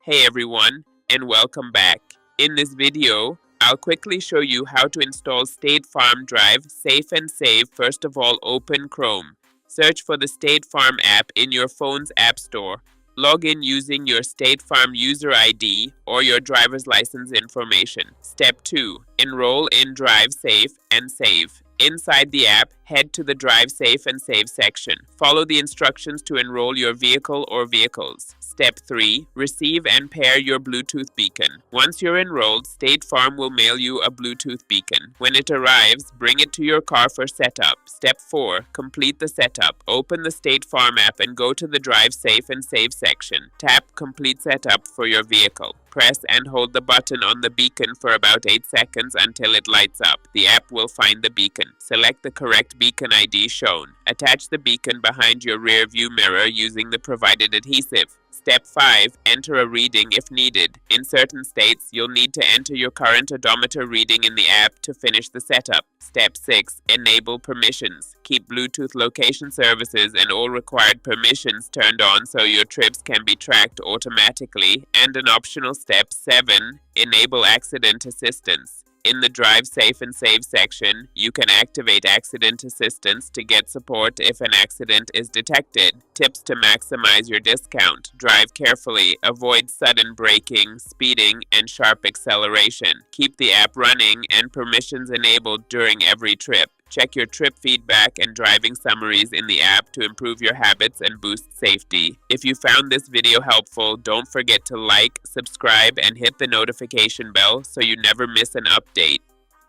Hey everyone, and welcome back. In this video, I'll quickly show you how to install State Farm Drive Safe and Save. First of all, open Chrome. Search for the State Farm app in your phone's app store. Log in using your State Farm user ID or your driver's license information. Step 2. Enroll in Drive Safe and Save. Inside the app, head to the Drive Safe and Save section. Follow the instructions to enroll your vehicle or vehicles. Step 3. Receive and pair your Bluetooth beacon. Once you're enrolled, State Farm will mail you a Bluetooth beacon. When it arrives, bring it to your car for setup. Step 4. Complete the setup. Open the State Farm app and go to the Drive Safe and Save section. Tap Complete Setup for your vehicle. Press and hold the button on the beacon for about 8 seconds until it lights up. The app will find the beacon. Select the correct beacon ID shown. Attach the beacon behind your rear view mirror using the provided adhesive. Step 5. Enter a reading if needed. In certain states, you'll need to enter your current odometer reading in the app to finish the setup. Step 6. Enable permissions. Keep Bluetooth location services and all required permissions turned on so your trips can be tracked automatically. And an optional Step 7. Enable accident assistance. In the Drive Safe and Save section, you can activate accident assistance to get support if an accident is detected. Tips to maximize your discount. Drive carefully. Avoid sudden braking, speeding, and sharp acceleration. Keep the app running and permissions enabled during every trip. Check your trip feedback and driving summaries in the app to improve your habits and boost safety. If you found this video helpful, don't forget to like, subscribe, and hit the notification bell so you never miss an update.